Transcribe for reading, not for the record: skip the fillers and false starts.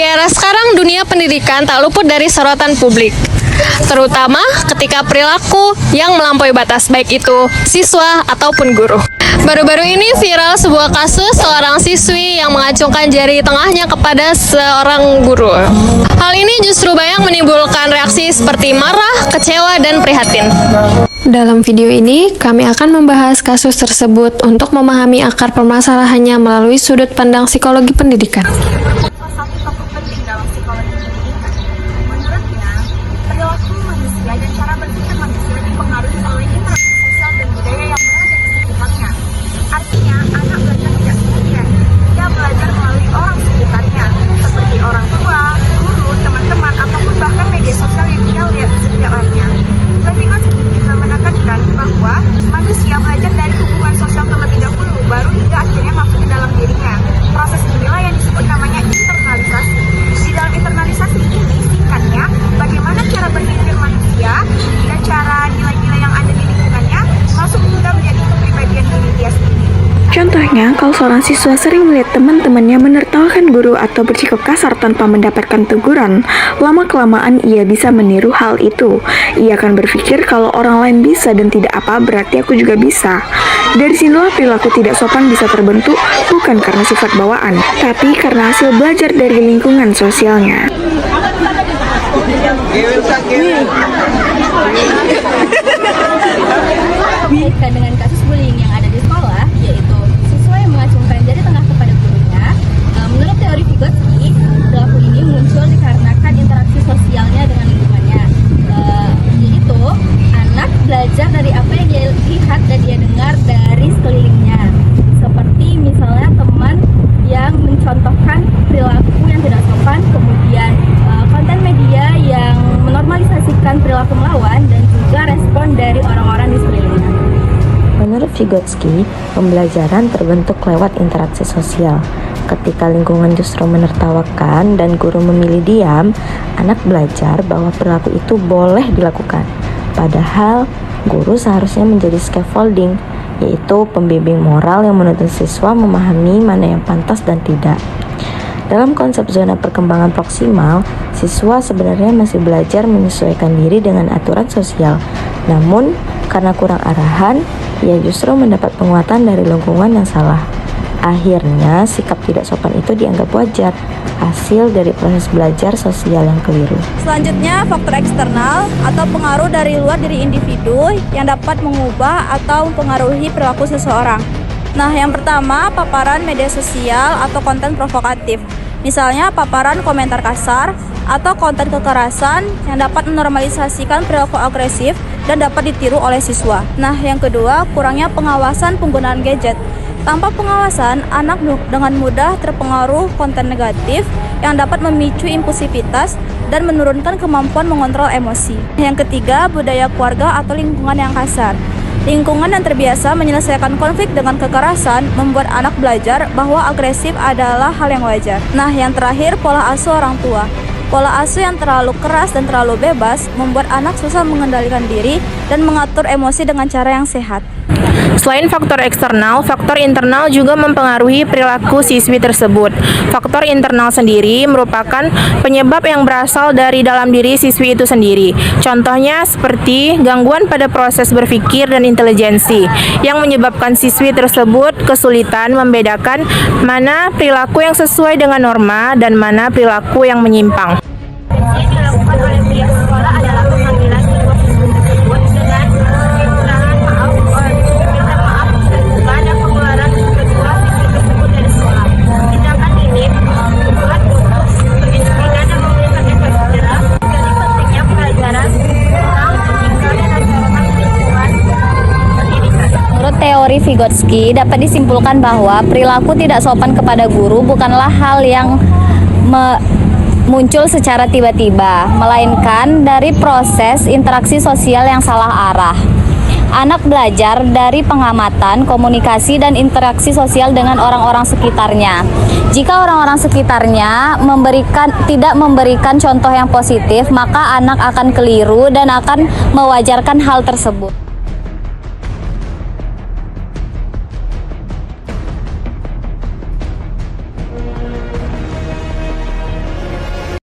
era sekarang, dunia pendidikan tak luput dari sorotan publik, terutama ketika perilaku yang melampaui batas, baik itu siswa ataupun guru. Baru-baru ini viral sebuah kasus seorang siswi yang mengacungkan jari tengahnya kepada seorang guru. Hal ini justru banyak menimbulkan reaksi seperti marah, kecewa, dan prihatin. Dalam video ini, kami akan membahas kasus tersebut untuk memahami akar permasalahannya melalui sudut pandang psikologi pendidikan. Salah satu tokoh penting dalam psikologi pendidikan. Menurutnya, perilaku manusia dan cara berpikir manusia dipengaruhi oleh interaksi sosial dan budaya yang berada di sekitarnya. Artinya, anak belajar tidak sendirian. Dia belajar melalui orang sekitarnya, seperti orang tua, guru, teman-teman, ataupun bahkan media sosial yang dia lihat di sekitarnya. Vygotsky juga menekankan bahwa manusia belajar dari hubungan sosial terlebih dahulu, baru hingga akhirnya masuk ke dalam dirinya. Proses inilah yang disebut namanya internalisasi. Di dalam internalisasi ini, singkatnya, bagaimana cara berpikir manusia dan cara nilai-nilai yang ada di lingkungannya masuk hingga menjadi kepribadian diri dia sendiri. Contohnya, kalau seorang siswa sering melihat teman-temannya menertawakan guru atau bersikap kasar tanpa mendapatkan teguran, lama-kelamaan ia bisa meniru hal itu. Ia akan berpikir kalau orang lain bisa dan tidak apa, berarti aku juga bisa. Dari sinilah perilaku tidak sopan bisa terbentuk, bukan karena sifat bawaan, tapi karena hasil belajar dari lingkungan sosialnya. Berkaitan dengan kasus bullying yang ada di sekolah, yaitu siswa yang mengacungkan jari tengah kepada gurunya. Menurut teori Vygotsky, perilaku ini muncul dikarenakan interaksi sosialnya dengan lingkungannya, yaitu anak belajar dari apa yang dia lihat dan dia dengar dari sekelilingnya, seperti misalnya teman yang mencontohkan perilaku yang tidak sopan, kemudian konten media yang menormalisasikan perilaku melawan, dan juga respon dari orang-orang di sekelilingnya. Menurut Vygotsky, pembelajaran terbentuk lewat interaksi sosial. Ketika lingkungan justru menertawakan dan guru memilih diam, anak belajar bahwa perilaku itu boleh dilakukan. Padahal, guru seharusnya menjadi scaffolding, yaitu pembimbing moral yang menuntun siswa memahami mana yang pantas dan tidak. Dalam konsep zona perkembangan proksimal, siswa sebenarnya masih belajar menyesuaikan diri dengan aturan sosial. Namun, karena kurang arahan, ia justru mendapat penguatan dari lingkungan yang salah. Akhirnya, sikap tidak sopan itu dianggap wajar, hasil dari proses belajar sosial yang keliru. Selanjutnya, faktor eksternal atau pengaruh dari luar diri individu yang dapat mengubah atau mempengaruhi perilaku seseorang. Nah, yang pertama, paparan media sosial atau konten provokatif. Misalnya, paparan komentar kasar atau konten kekerasan yang dapat menormalisasikan perilaku agresif dan dapat ditiru oleh siswa. Nah, yang kedua, kurangnya pengawasan penggunaan gadget. Tanpa pengawasan, anak dengan mudah terpengaruh konten negatif yang dapat memicu impulsivitas dan menurunkan kemampuan mengontrol emosi. Yang ketiga, budaya keluarga atau lingkungan yang kasar. Lingkungan yang terbiasa menyelesaikan konflik dengan kekerasan membuat anak belajar bahwa agresif adalah hal yang wajar. Nah, yang terakhir, pola asuh orang tua. Pola asuh yang terlalu keras dan terlalu bebas membuat anak susah mengendalikan diri dan mengatur emosi dengan cara yang sehat. Selain faktor eksternal, faktor internal juga mempengaruhi perilaku siswi tersebut. Faktor internal sendiri merupakan penyebab yang berasal dari dalam diri siswi itu sendiri. Contohnya seperti gangguan pada proses berpikir dan intelijensi, yang menyebabkan siswi tersebut kesulitan membedakan mana perilaku yang sesuai dengan norma dan mana perilaku yang menyimpang. Yang dilakukan oleh pihak sekolah adalah pemanggilan siswa tersebut dengan permintaan maaf dan pengeluaran kedua siswi tersebut dari sekolah. Tindakan ini bertujuan untuk mendisiplinkan dan memberikan efek jerah dari pentingnya pelajaran tentang etika dan ancaman lingkungan pendidikan. Menurut teori Vygotsky, dapat disimpulkan bahwa perilaku tidak sopan kepada guru bukanlah hal yang muncul secara tiba-tiba, melainkan dari proses interaksi sosial yang salah arah. Anak belajar dari pengamatan, komunikasi, dan interaksi sosial dengan orang-orang sekitarnya. Jika orang-orang sekitarnya tidak memberikan contoh yang positif, maka anak akan keliru dan akan mewajarkan hal tersebut.